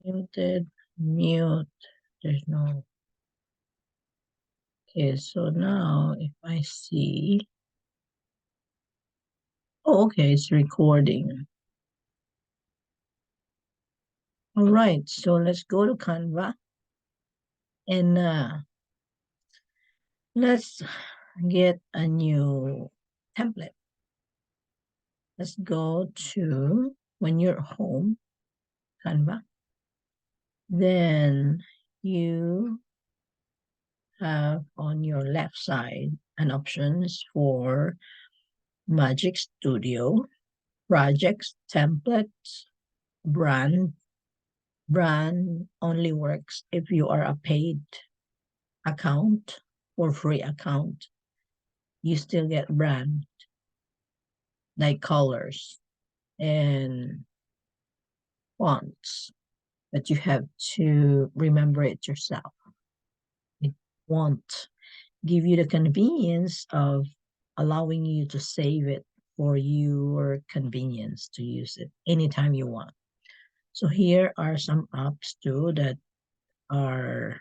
Muted, mute. There's no. Okay, so now if I see, oh, okay, it's recording. All right, so let's go to Canva and let's get a new template. Let's go to, when you're home, Canva, then you have on your left side an options for Magic Studio, projects, templates, brand. Brand only works if you are a paid account or free account. You still get brand like colors and fonts, but you have to remember it yourself. It won't give you the convenience of allowing you to save it for your convenience to use it anytime you want. So here are some apps too that are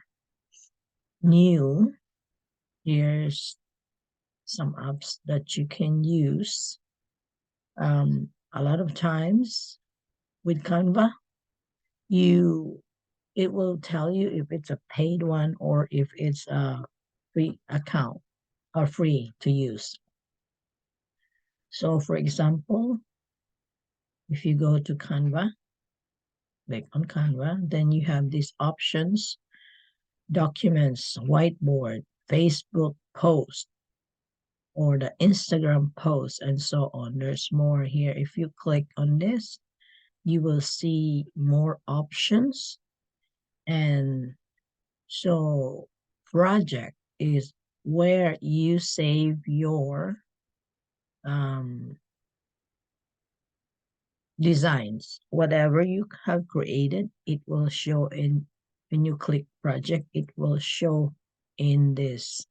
new. Here's some apps that you can use. A lot of times with Canva, you it will tell you if it's a paid one or if it's a free account or free to use. So for example, if you go to Canva, click on Canva, then you have these options, documents, whiteboard, Facebook post, or the Instagram post, and so on. There's more here. If you click on this, you will see more options. And so project is where you save your um, designs. Whatever you have created, it will show in, when you click project, it will show in this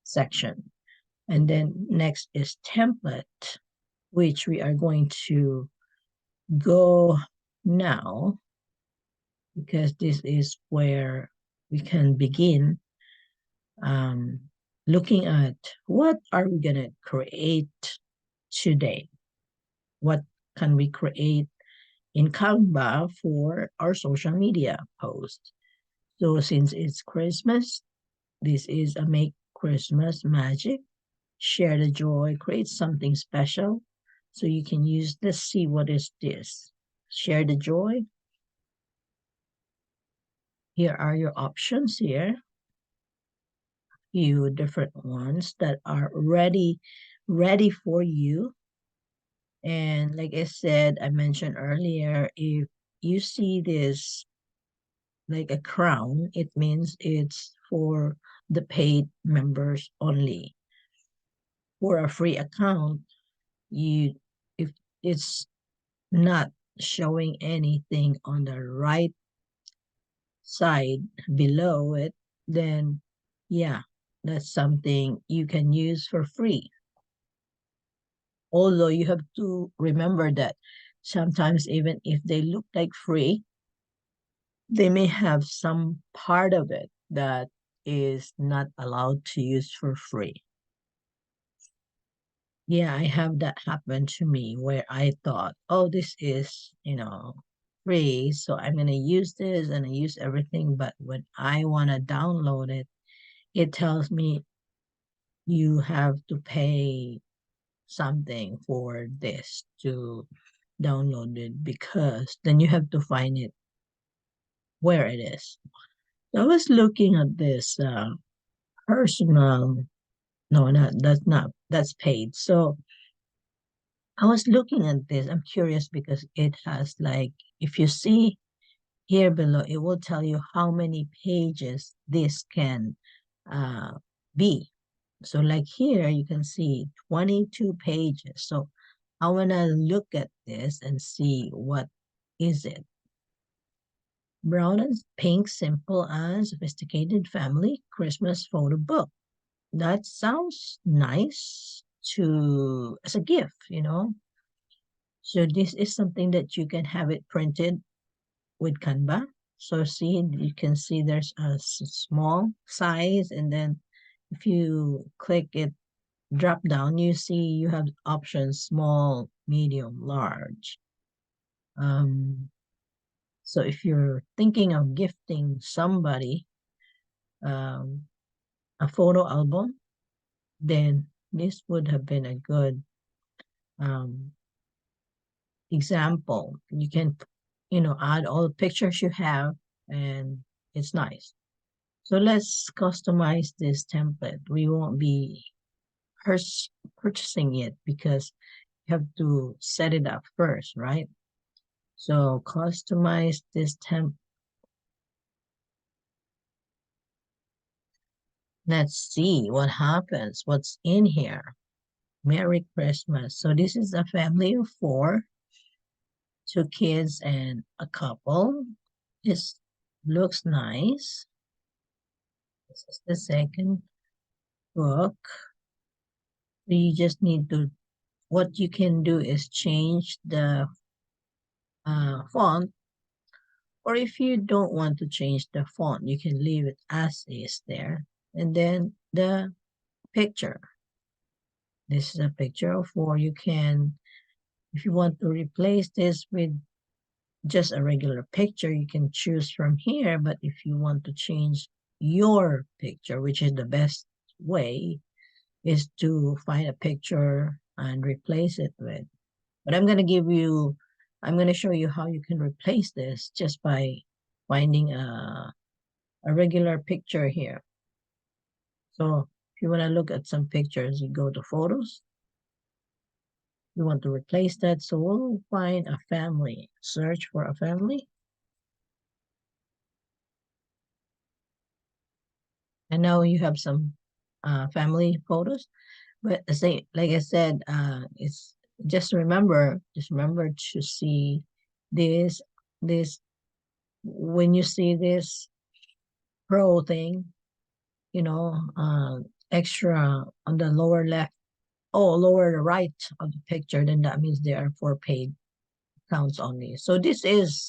section. And then next is template, which we are going to go now because this is where we can begin um, looking at what are we going to create today? What can we create in Canva for our social media post? So since it's Christmas, this is a make Christmas magic. Share the joy, create something special. So you can use this, see what is this. Share the joy. Here are your options here. Few different ones that are ready for you. And like I said, I mentioned earlier, if you see this like a crown, it means it's for the paid members only. For a free account, you if it's not showing anything on the right side below it, then yeah, that's something you can use for free. Although you have to remember that sometimes even if they look like free, they may have some part of it that is not allowed to use for free. Yeah, I have that happen to me where I thought, oh, this is, free, so I'm going to use this and I use everything. But when I want to download it, it tells me you have to pay something for this to download it because then you have to find it where it is. So I was looking at this personal, no, that's paid. So I was looking at this. I'm curious because it has like, if you see here below, it will tell you how many pages this can uh, be. So like here, you can see 22 pages. So I want to look at this and see what is it. Brown and pink, simple and sophisticated family Christmas photo book. That sounds nice to as a gift. So this is something that you can have it printed with Canva. So see, you can see there's a small size, and then if you click it, drop down, you see you have options small, medium, large. So if you're thinking of gifting somebody um, a photo album, then this would have been a good um, example. You can, add all the pictures you have, and it's nice. So let's customize this template. We won't be purchasing it because you have to set it up first, right? So customize this template. Let's see what happens. What's in here? Merry Christmas. So this is a family of four, two kids and a couple. This looks nice. This is the second book. You just need to, what you can do is change the font, or if you don't want to change the font, you can leave it as is there. And then the picture. This is a picture of four. You can, if you want to replace this with just a regular picture, you can choose from here. But if you want to change your picture, which is the best way, is to find a picture and replace it with. But I'm going to show you how you can replace this just by finding a regular picture here. So if you want to look at some pictures, you go to photos. You want to replace that. So we'll find a family, search for a family. And now you have some family photos. But like I said, it's just remember to see this, this, when you see this pro thing, extra on the lower left, lower right of the picture, then that means they are for paid accounts only. So this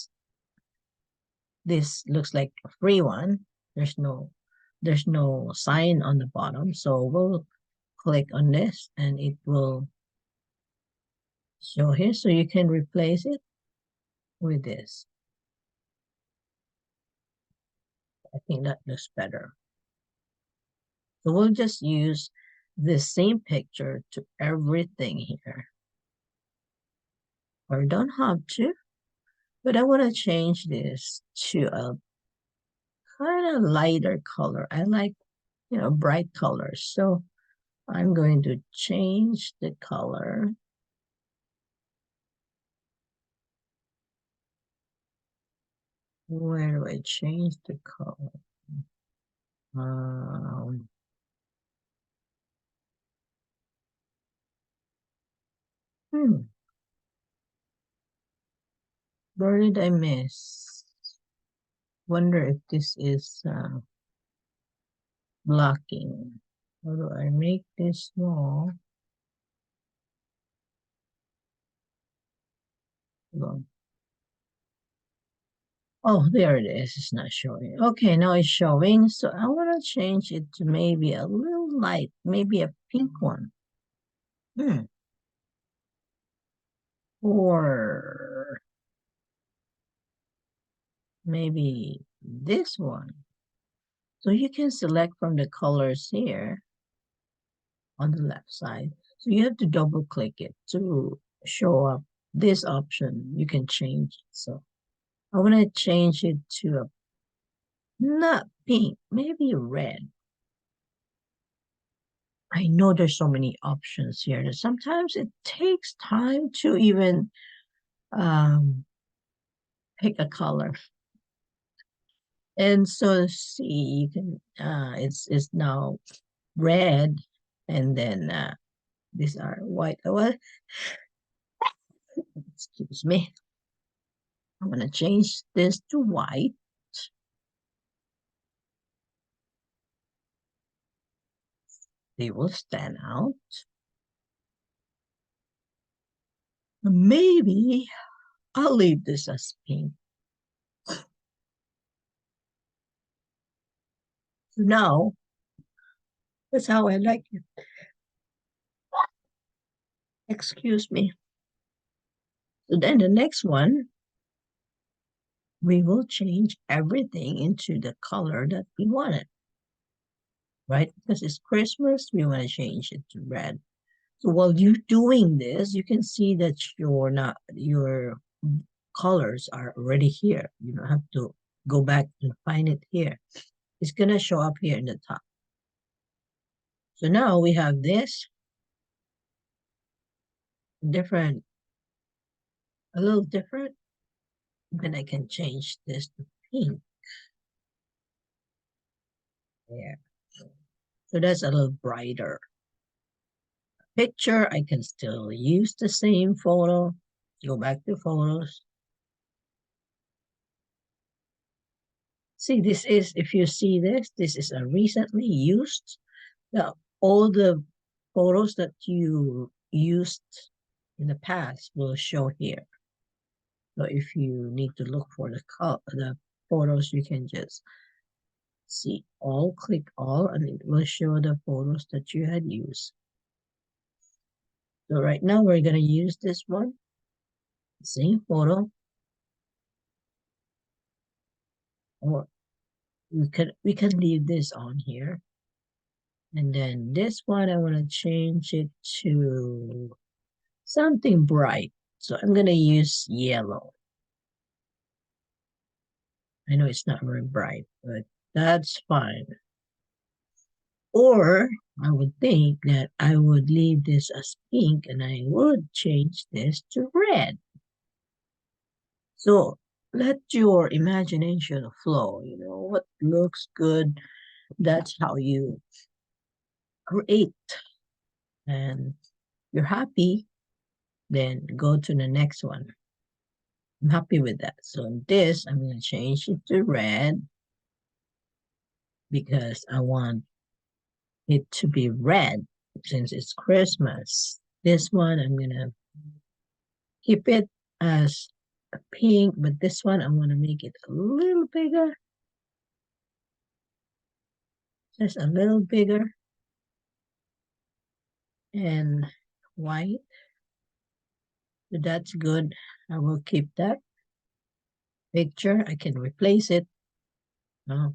looks like a free one. There's no sign on the bottom. So we'll click on this and it will show here. So you can replace it with this. I think that looks better. So we'll just use the same picture to everything here. Or don't have to, but I want to change this to a kind of lighter color. I like, bright colors. So I'm going to change the color. Where do I change the color? Um, hmm, where did I miss? Wonder if this is blocking. How do I make this small? Oh, there it is. It's not showing. Okay, now it's showing. So I want to change it to maybe a little light, maybe a pink one. Or maybe this one. So you can select from the colors here on the left side. So you have to double click it to show up this option. You can change it. So I want to change it to a not pink, maybe red. I know there's so many options here that sometimes it takes time to even um, pick a color. And so see, you can it's now red, and then these are white. What? Excuse me. I'm gonna change this to white. They will stand out. Maybe I'll leave this as pink. So now, that's how I like it. Excuse me. So then the next one, we will change everything into the color that we wanted, right? Because it's Christmas, we want to change it to red. So while you're doing this, you can see that your colors are already here. You don't have to go back and find it here. It's gonna show up here in the top. So now we have this different, a little different. Then I can change this to pink there. So that's a little brighter. Picture, I can still use the same photo. Go back to photos. See, this is, if you see this is a recently used. All the photos that you used in the past will show here. So if you need to look for the photos, you can just see all, click all, and it will show the photos that you had used. So right now we're gonna use this one, same photo, or we can leave this on here. And then this one, I want to change it to something bright. So I'm going to use yellow. I know it's not very bright, but that's fine. Or I would think that I would leave this as pink and I would change this to red. So let your imagination flow, what looks good, that's how you create. And you're happy, then go to the next one. I'm happy with that. So this, I'm going to change it to red because I want it to be red since it's Christmas. This one, I'm going to keep it as a pink, but this one, I'm going to make it a little bigger. Just a little bigger. And white. So that's good. I will keep that picture. I can replace it. No,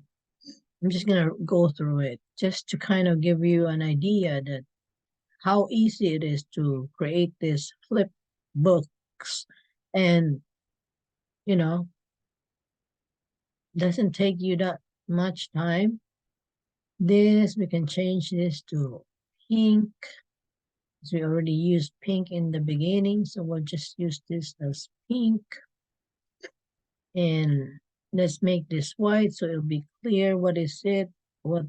I'm just going to go through it just to kind of give you an idea that how easy it is to create these flip books, and you know doesn't take you that much time. This, we can change this to pink, because we already used pink in the beginning, so we'll just use this as pink. And let's make this white so it'll be clear what is it, what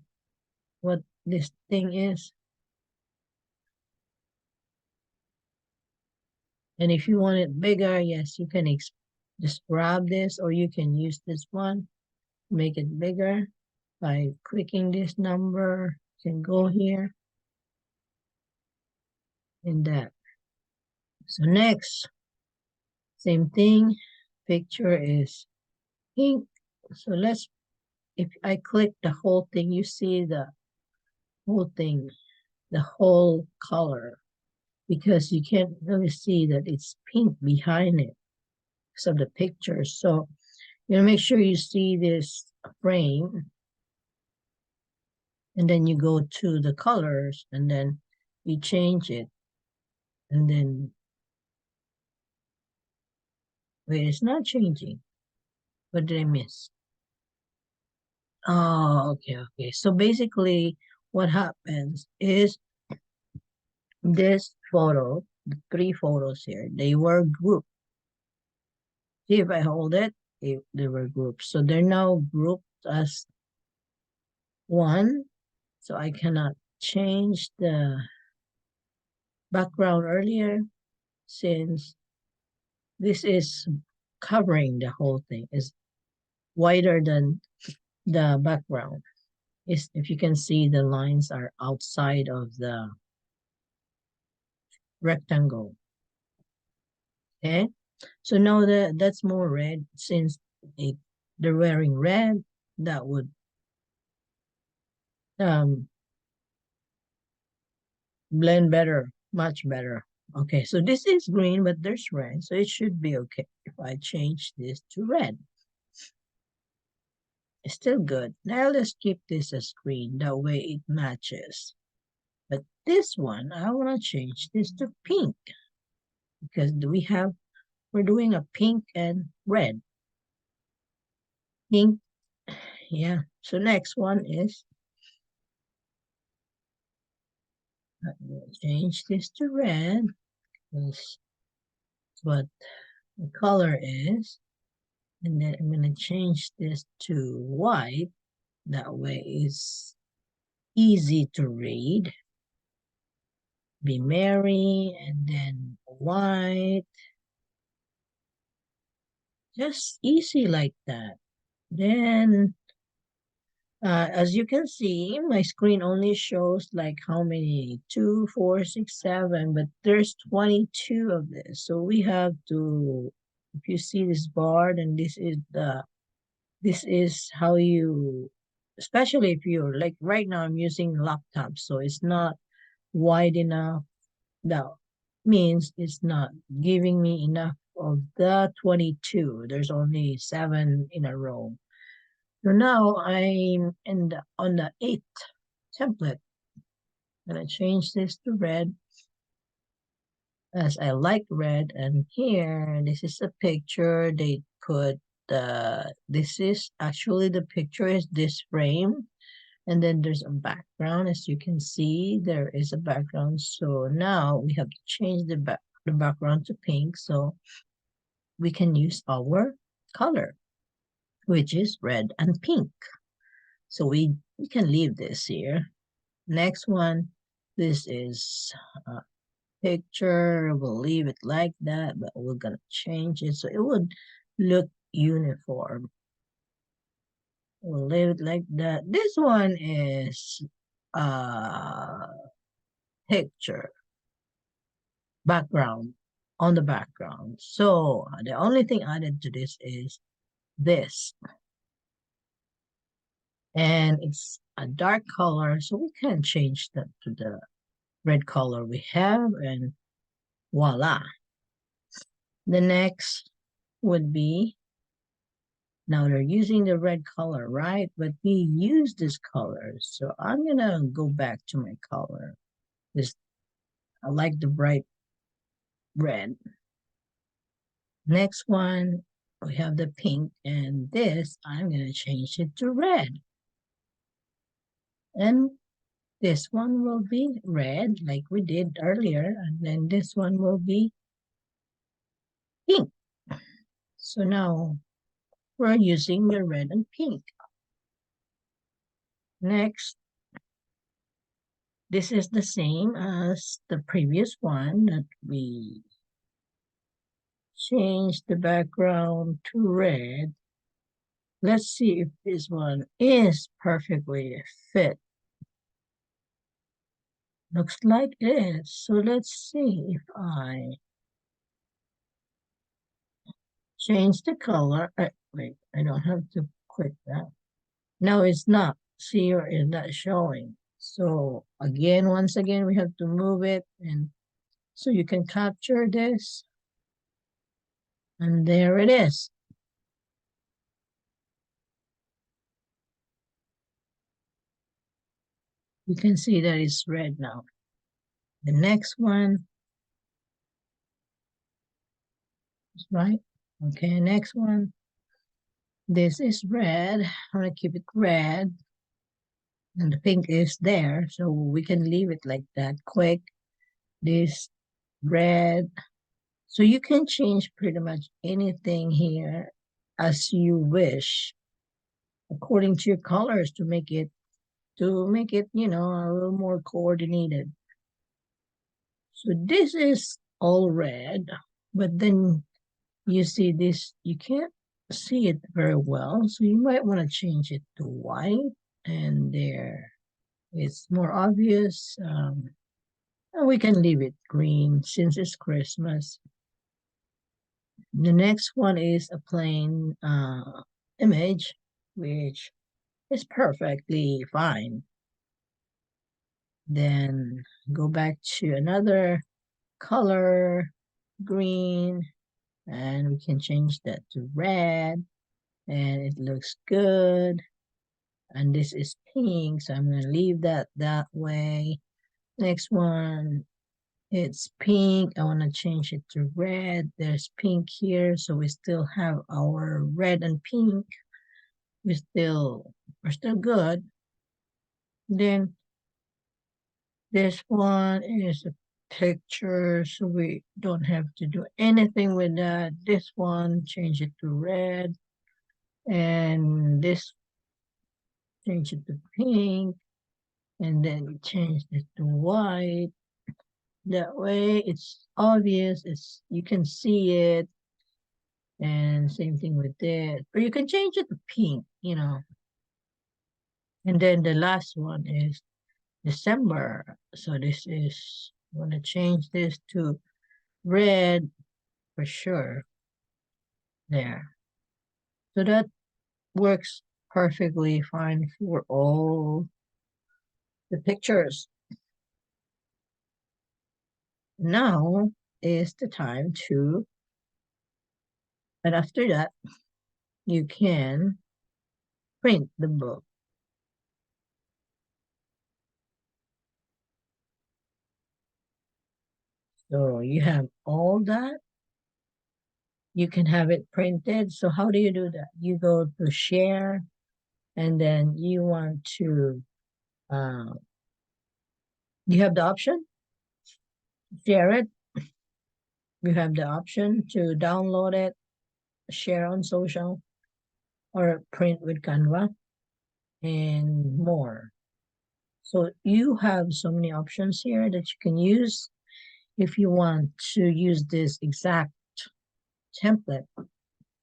this thing is. And if you want it bigger, yes, you can just grab this, or you can use this one, make it bigger by clicking this number. You can go here and that. So next, same thing, picture is pink. So if I click the whole thing, you see the whole thing, the whole color, because you can't really see that it's pink behind it because of the picture. So make sure you see this frame, and then you go to the colors, and then you change it, and then wait, it's not changing. What did I miss? Oh, okay. So basically, what happens is this photo, the three photos here, they were grouped. See, if I hold it, they were grouped. So they're now grouped as one. So I cannot change the background earlier since this is covering the whole thing. Is wider than the background. Is, if you can see, the lines are outside of the rectangle. Okay, so now that's more red since they're wearing red. That would um, blend better, much better. Okay, so this is green, but there's red, so it should be okay if I change this to red. It's still good. Now let's keep this as green, that way it matches. But this one, I want to change this to pink because we're doing a pink and red. Pink, yeah. So next one is, I'm gonna change this to red because what the color is. And then I'm going to change this to white. That way it's easy to read. Be merry and then white. Just easy like that. Then, as you can see, my screen only shows like how many? 2, 4, 6, 7, but there's 22 of this. So we have to, if you see this bar, then this is how you, especially if you're like right now I'm using laptop, so it's not wide enough. That means it's not giving me enough of the 22. There's only 7 in a row. So now I'm on the 8th template. I'm gonna change this to red as I like red. And here, this is a picture. They put this is actually the picture is this frame. And then there's a background. As you can see, there is a background. So now we have to change the background to pink so we can use our color, which is red and pink. So we can leave this here. Next one, this is a picture. We'll leave it like that, but we're gonna change it so it would look uniform. We'll leave it like that. This one is a picture background on the background. So the only thing added to this is this. And it's a dark color, so we can change that to the red color we have, and voila. The next would be, now they're using the red color, right? But we use this color, so I'm gonna go back to my color. This, I like the bright red. Next one, we have the pink, and this, I'm going to change it to red. And this one will be red, like we did earlier, and then this one will be pink. So now we're using the red and pink. Next, this is the same as the previous one that we changed the background to red. Let's see if this one is perfectly fit. Looks like it is. So let's see if I change the color. Wait, I don't have to click that. No, it's not. See, or is not showing. So again, once again, we have to move it. And so you can capture this. And there it is. You can see that it's red now. The next one is right. Okay, next one. This is red. I'm gonna keep it red. And the pink is there. So we can leave it like that quick. This red. So you can change pretty much anything here as you wish according to your colors to make it, a little more coordinated. So this is all red, but then you see this, you can't see it very well. So you might want to change it to white, and there it's more obvious. And we can leave it green since it's Christmas. The next one is a plain image, which is perfectly fine. Then go back to another color, green, and we can change that to red, and it looks good. And this is pink, so I'm going to leave that way. Next one, it's pink. I want to change it to red. There's pink here, so we still have our red and pink. We're still good. Then this one is a picture, so we don't have to do anything with that. This one, change it to red, and this, change it to pink, and then change it to white. That way it's obvious, you can see it, and same thing with this. Or you can change it to pink, you know. And then the last one is December. So this is, I'm gonna change this to red for sure. There. So that works perfectly fine for all the pictures. Now is the time to, and after that, you can print the book. So you have all that. You can have it printed. So how do you do that? You go to share, and then you want to, uh, you have the option, share it. You have the option to download it, share on social, or print with Canva, and more. So you have so many options here that you can use if you want to use this exact template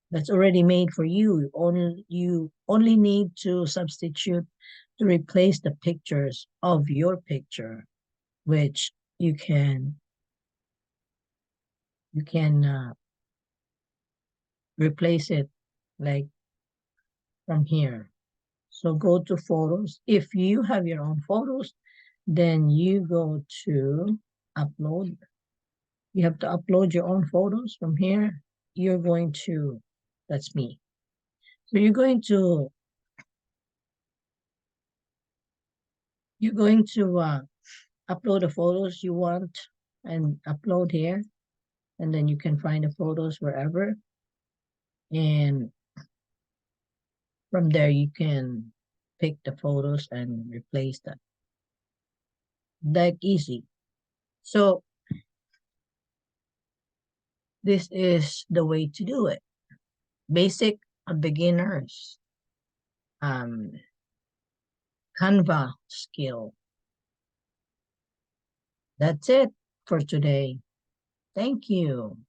that's already made for you. You only need to substitute to replace the pictures of your picture, which you can replace it like from here. So go to photos. If you have your own photos, then you go to upload. You have to upload your own photos from here. You're going to, that's me. So you're going to upload the photos you want and upload here, and then you can find the photos wherever, and from there you can pick the photos and replace them. That easy. So this is the way to do it. Basic beginners um Canva skill. That's it for today. Thank you.